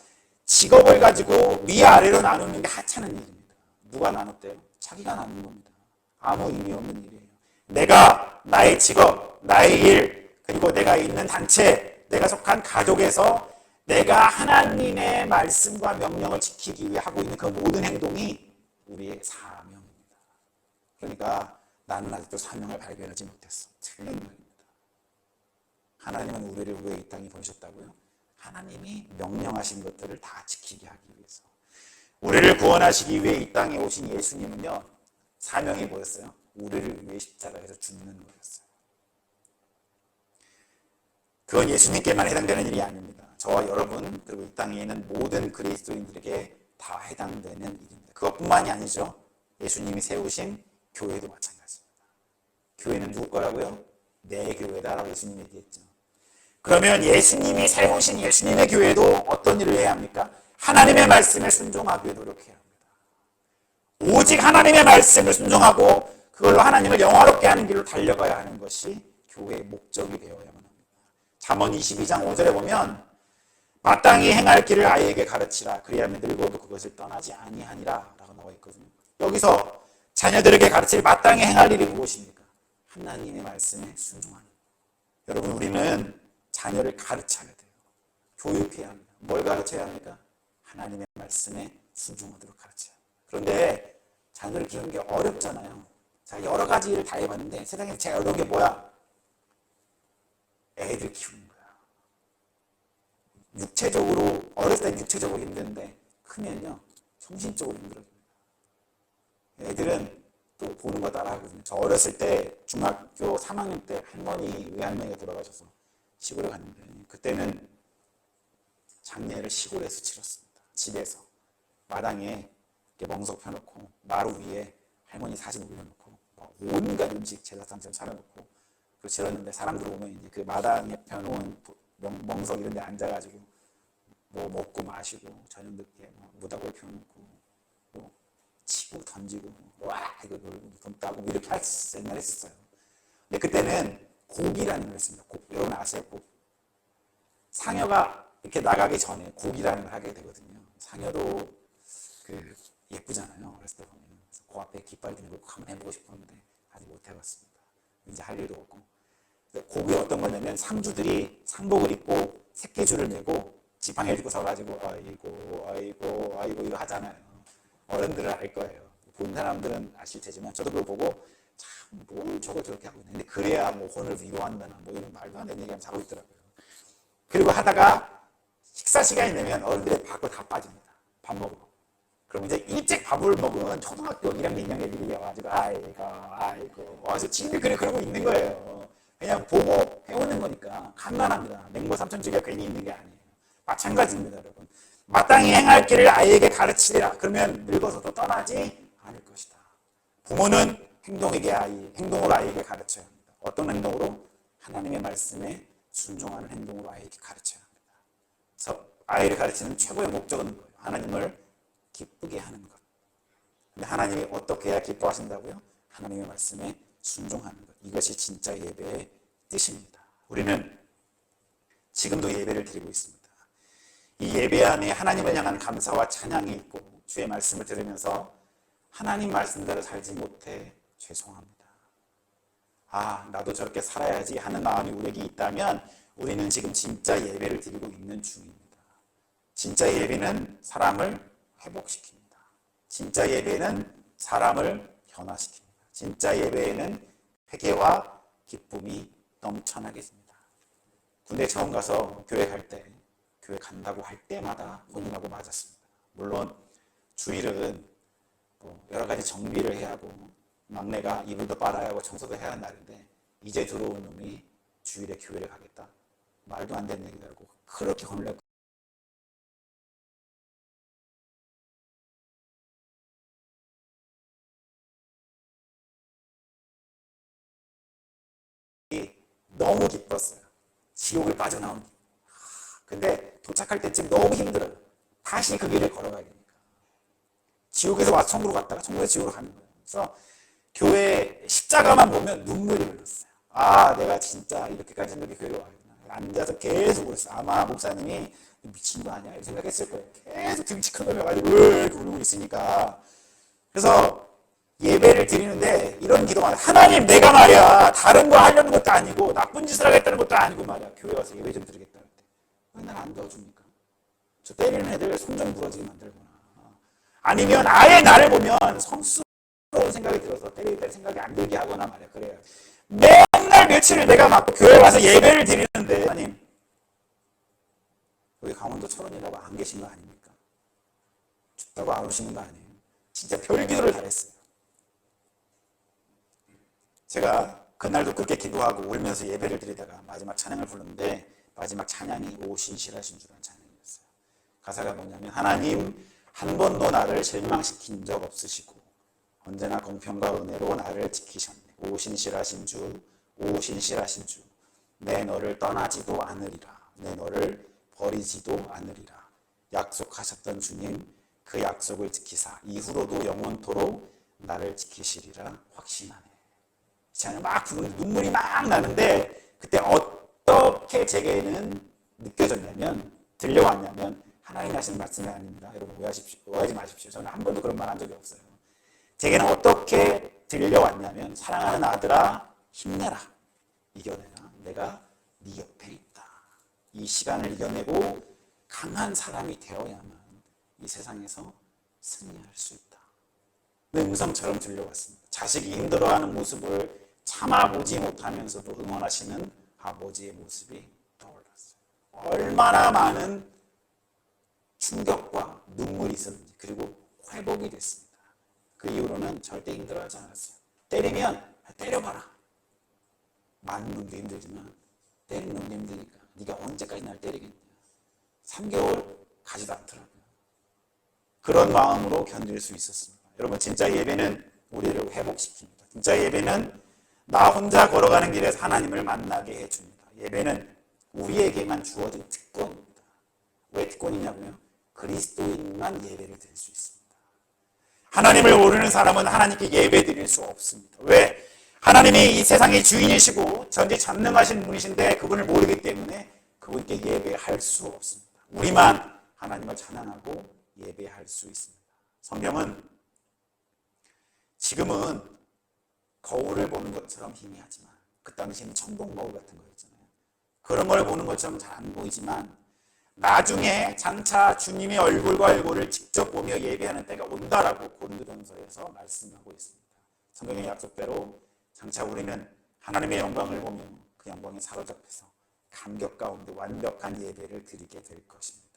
E: 직업을 가지고 위아래로 나누는 게 하찮은 일입니다. 누가 나눴대요? 자기가 나눈 겁니다. 아무 의미 없는 일이에요. 내가 나의 직업, 나의 일, 그리고 내가 있는 단체, 내가 속한 가족에서 내가 하나님의 말씀과 명령을 지키기 위해 하고 있는 그 모든 행동이 우리의 사명입니다. 그러니까 나는 아직도 사명을 발견하지 못했어. 틀린 말입니다. 하나님은 우리를 왜 이 땅에 보내셨다고요? 하나님이 명령하신 것들을 다 지키게 하기 위해서. 우리를 구원하시기 위해 이 땅에 오신 예수님은요, 사명이 뭐였어요? 우리를 위해 십자가에서 죽는 거였어요. 그건 예수님께만 해당되는 일이 아닙니다. 저와 여러분, 그리고 이 땅에 있는 모든 그리스도인들에게 다 해당되는 일입니다. 그것뿐만이 아니죠. 예수님이 세우신 교회도 마찬가지입니다. 교회는 누구 거라고요? 내 교회다라고 예수님이 얘기했죠. 그러면 예수님이 세우신 예수님의 교회도 어떤 일을 해야 합니까? 하나님의 말씀에 순종하기에 노력해야 합니다. 오직 하나님의 말씀을 순종하고 그걸로 하나님을 영화롭게 하는 길로 달려가야 하는 것이 교회의 목적이 되어야만 합니다. 잠언 22장 5절에 보면 마땅히 행할 길을 아이에게 가르치라. 그리하면 늙어도 그것을 떠나지 아니하니라 라고 나와 있거든요. 여기서 자녀들에게 가르칠 마땅히 행할 일이 무엇입니까? 하나님의 말씀에 순종하는 것. 여러분, 우리는 자녀를 가르쳐야 돼요. 교육해야 합니다. 뭘 가르쳐야 합니까? 하나님의 말씀에 순종하도록 가르쳐야 합니다. 그런데 자녀를 키우는 게 어렵잖아요. 자, 여러 가지 일을 다 해봤는데 세상에 제일 어려운 게 뭐야? 애들 키우는 거야. 육체적으로, 어렸을 때 육체적으로 힘든데 크면요 정신적으로 힘들어집니다. 애들은 또 보는 거 따라 하거든요. 저 어렸을 때 중학교 3학년 때 할머니, 외할머니가 돌아가셔서 시골에 갔는데 그때는 장례를 시골에서 치렀습니다. 집에서 마당에 이렇게 멍석 펴놓고 마루 위에 할머니 사진 올려놓고 온갖 음식 제사상처럼 차려놓고 그 지렀는데 사람들 오면 이제 그 마당에 펴놓은 멍석 이런 데 앉아가지고 뭐 먹고 마시고 저녁 늦게 무다고 펴놓고 뭐 치고 던지고 와 이거 놀고 돈 따고 이렇게 옛날에 했었어요. 근데 그때는 고기라는 걸 했습니다. 여러분 아세요? 상여가 이렇게 나가기 전에 고기라는 걸 하게 되거든요. 상여도 그 예쁘잖아요. 어렸을 때 보면. 그 앞에 깃발 들고 한번 해보고 싶었는데 아직 못 해봤습니다. 이제 할 일도 없고. 고기 어떤 거냐면 상주들이 상복을 입고 새끼줄을 메고 지팡이를 들고 서가지고 아이고 이거 하잖아요. 어른들은 알 거예요. 본 사람들은 아실 테지만 저도 그걸 보고 참 뭘 저걸 저렇게 하고 있는데 그래야 뭐 혼을 위로한다나 뭐 이런 말도 안 되는 얘기하면서 하고 있더라고요. 그리고 하다가 식사 시간이 되면 어른들의 밖으로 다 빠집니다. 밥 먹으러. 그럼 이제 일찍 밥을 먹은 초등학교 1학년, 2학년 애들이 와가지고 아이고 와서 지들 그러고 있는 거예요. 그냥 보고 배우는 거니까 간단합니다. 맹모 삼천지가 괜히 있는 게 아니에요. 마찬가지입니다, 여러분. 마땅히 행할 길을 아이에게 가르치리라. 그러면 늙어서도 떠나지 않을 것이다. 부모는 행동으로 아이에게 가르쳐야 합니다. 어떤 행동으로? 하나님의 말씀에 순종하는 행동으로 아이에게 가르쳐야 합니다. 그래서 아이를 가르치는 최고의 목적은 뭐예요? 하나님을 기쁘게 하는 것. 근데 하나님이 어떻게 해야 기뻐하신다고요? 하나님의 말씀에 순종하는 것. 이것이 진짜 예배의 뜻입니다. 우리는 지금도 예배를 드리고 있습니다. 이 예배 안에 하나님을 향한 감사와 찬양이 있고 주의 말씀을 들으면서 하나님 말씀대로 살지 못해 죄송합니다. 나도 저렇게 살아야지 하는 마음이 우리에게 있다면 우리는 지금 진짜 예배를 드리고 있는 중입니다. 진짜 예배는 사람을 회복시킵니다. 진짜 예배는 사람을 변화시킵니다. 진짜 예배에는 회개와 기쁨이 넘쳐나게 됩니다. 군대 처음 가서 교회 갈 때, 교회 간다고 할 때마다 혼인하고 맞았습니다. 물론 주일은 여러 가지 정비를 해야 하고 막내가 이불도 빨아야 하고 청소도 해야 하는 날인데 이제 들어온 놈이 주일에 교회를 가겠다. 말도 안 되는 얘기를 하고 그렇게 혼을 내고 너무 기뻤어요. 지옥을 빠져나온. 근데 도착할 때쯤 너무 힘들어요. 다시 그 길을 걸어가야 되니까. 지옥에서 와서 천국으로 갔다가 천국에서 지옥으로 가는 거예요. 그래서 교회 십자가만 보면 눈물이 흘렀어요. 내가 진짜 이렇게까지 생각이 교회로 와야구나. 앉아서 계속 울었어요. 아마 목사님이 미친 거 아니야? 이렇게 생각했을 거예요. 계속 등치 큰 걸 가지고 이렇게 울고 있으니까. 그래서 예배를 드리는데 이런 기도만 하나님 내가 말이야 다른 거 하려는 것도 아니고 나쁜 짓을 하겠다는 것도 아니고 말이야 교회 와서 예배 좀 드리겠다. 왜 날 안 도와줍니까? 저 때리는 애들 손 좀 부러지게 만들거나 아니면 아예 나를 보면 성스러운 생각이 들어서 때리겠다는 생각이 안 들게 하거나 말이야. 그래요. 맨날 며칠을 내가 막 교회 와서 예배를 드리는데 하나님 여기 강원도 철원이라고 안 계신 거 아닙니까? 춥다고 안 오시는 거 아니에요? 진짜 별기도를 잘했어요. 제가 그날도 그렇게 기도하고 울면서 예배를 드리다가 마지막 찬양을 부르는데 마지막 찬양이 오 신실하신 주라는 찬양이었어요. 가사가 뭐냐면 하나님 한 번도 나를 실망시킨 적 없으시고 언제나 공평과 은혜로 나를 지키셨네. 오 신실하신 주, 오 신실하신 주, 내 너를 떠나지도 않으리라. 내 너를 버리지도 않으리라. 약속하셨던 주님 그 약속을 지키사 이후로도 영원토록 나를 지키시리라 확신하네. 찬양 막 부르는데 눈물이 막 나는데 그때 어떻게 제게는 느껴졌냐면 들려왔냐면 하나님 하시는 말씀이 아닙니다. 여러분 오해하지 마십시오. 저는 한 번도 그런 말 한 적이 없어요. 제게는 어떻게 들려왔냐면 사랑하는 아들아 힘내라. 이겨내라. 내가 네 옆에 있다. 이 시간을 이겨내고 강한 사람이 되어야만 이 세상에서 승리할 수 있다. 내 음성처럼 들려왔습니다. 자식이 힘들어하는 모습을 참아보지 못하면서도 응원하시는 아버지의 모습이 떠올랐어요. 얼마나 많은 충격과 눈물이 있었는지 그리고 회복이 됐습니다. 그 이후로는 절대 힘들어하지 않았어요. 때리면 때려봐라. 많은 놈도 힘들지만 때리는 놈도 힘드니까 네가 언제까지 날 때리겠냐. 3개월 가지도 않더라고요. 그런 마음으로 견딜 수 있었습니다. 여러분 진짜 예배는 우리를 회복시킵니다. 진짜 예배는 나 혼자 걸어가는 길에서 하나님을 만나게 해줍니다. 예배는 우리에게만 주어진 특권입니다. 왜 특권이냐고요? 그리스도인만 예배를 드릴 수 있습니다. 하나님을 모르는 사람은 하나님께 예배 드릴 수 없습니다. 왜? 하나님이 이 세상의 주인이시고 전지전능하신 분이신데 그분을 모르기 때문에 그분께 예배할 수 없습니다. 우리만 하나님을 찬양하고 예배할 수 있습니다. 성경은 지금은 거울을 보는 것처럼 희미하지만 그 당시에는 천국 거울 같은 거였잖아요. 그런 걸 보는 것처럼 잘 안 보이지만 나중에 장차 주님의 얼굴과 얼굴을 직접 보며 예배하는 때가 온다라고 고린도전서에서 말씀하고 있습니다. 성경의 약속대로 장차 우리는 하나님의 영광을 보며 그 영광에 사로잡혀서 감격 가운데 완벽한 예배를 드리게 될 것입니다.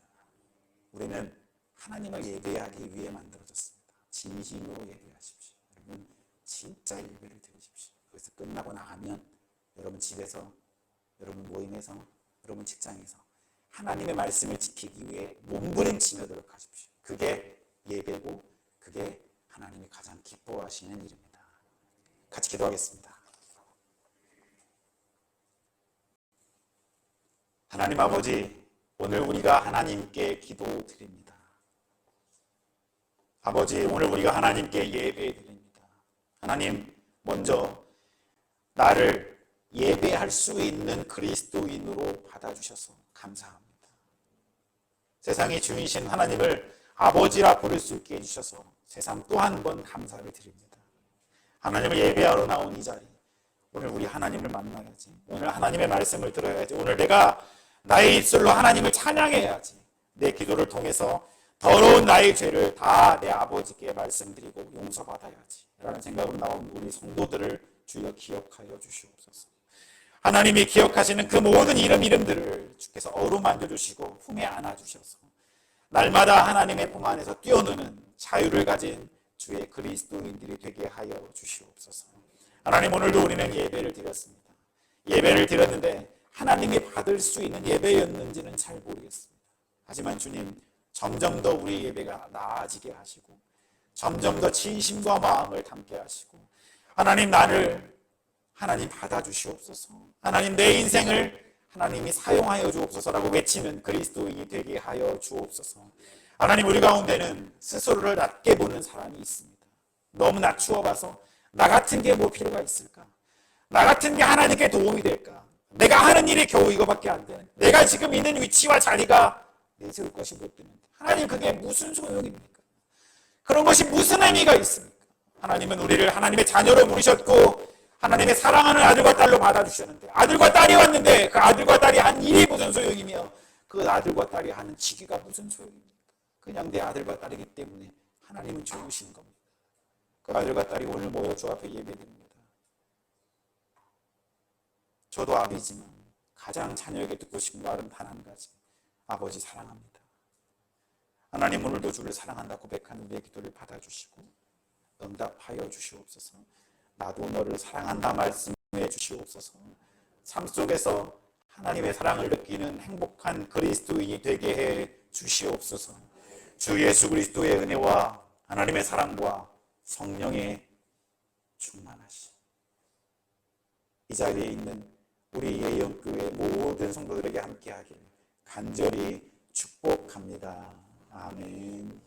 E: 우리는 하나님을 예배하기 위해 만들어졌습니다. 진심으로 예배하십시오. 여러분 진짜 예배를 드리십시오. 그래서 끝나고 나가면 여러분 집에서, 여러분 모임에서, 여러분 직장에서 하나님의 말씀을 지키기 위해 몸부림치며 노력하십시오. 그게 예배고 그게 하나님이 가장 기뻐하시는 일입니다. 같이 기도하겠습니다. 하나님 아버지, 오늘 우리가 하나님께 기도드립니다. 아버지, 오늘 우리가 하나님께 예배드립니다. 하나님, 먼저 나를 예배할 수 있는 그리스도인으로 받아주셔서 감사합니다. 세상의 주인이신 하나님을 아버지라 부를 수 있게 해주셔서 세상 또 한 번 감사를 드립니다. 하나님을 예배하러 나온 이 자리, 오늘 우리 하나님을 만나야지. 오늘 하나님의 말씀을 들어야지. 오늘 내가 나의 입술로 하나님을 찬양해야지. 내 기도를 통해서 더러운 나의 죄를 다 내 아버지께 말씀드리고 용서받아야지 라는 생각으로 나온 우리 성도들을 주여 기억하여 주시옵소서. 하나님이 기억하시는 그 모든 이름들을 주께서 어루만져 주시고 품에 안아주셔서 날마다 하나님의 품 안에서 뛰어노는 자유를 가진 주의 그리스도인들이 되게 하여 주시옵소서. 하나님, 오늘도 우리는 예배를 드렸습니다. 예배를 드렸는데 하나님이 받을 수 있는 예배였는지는 잘 모르겠습니다. 하지만 주님, 점점 더 우리 예배가 나아지게 하시고 점점 더 진심과 마음을 담게 하시고 하나님, 나를 하나님 받아주시옵소서. 하나님, 내 인생을 하나님이 사용하여 주옵소서라고 외치는 그리스도인이 되게 하여 주옵소서. 하나님, 우리 가운데는 스스로를 낮게 보는 사람이 있습니다. 너무 낮추어 봐서 나 같은 게 뭐 필요가 있을까? 나 같은 게 하나님께 도움이 될까? 내가 하는 일이 겨우 이거밖에 안 되는, 내가 지금 있는 위치와 자리가 내세울 것이 못 되는데 하나님, 그게 무슨 소용입니까? 그런 것이 무슨 의미가 있습니까? 하나님은 우리를 하나님의 자녀로 부르셨고 하나님의 사랑하는 아들과 딸로 받아주셨는데 아들과 딸이 왔는데 그 아들과 딸이 한 일이 무슨 소용이며 그 아들과 딸이 하는 지기가 무슨 소용입니까? 그냥 내 아들과 딸이기 때문에 하나님은 좋으신 겁니다. 그 아들과 딸이 오늘 모여 주 앞에 예배드립니다. 저도 아비지만 가장 자녀에게 듣고 싶은 말은 단 한 가지, 아버지 사랑합니다. 하나님, 오늘도 주를 사랑한다 고백하는 내 기도를 받아주시고 응답하여 주시옵소서. 나도 너를 사랑한다 말씀해 주시옵소서. 삶 속에서 하나님의 사랑을 느끼는 행복한 그리스도인이 되게 해 주시옵소서. 주 예수 그리스도의 은혜와 하나님의 사랑과 성령의 충만하심, 이 자리에 있는 우리 예영교회 모든 성도들에게 함께하길 간절히 축복합니다. 아멘.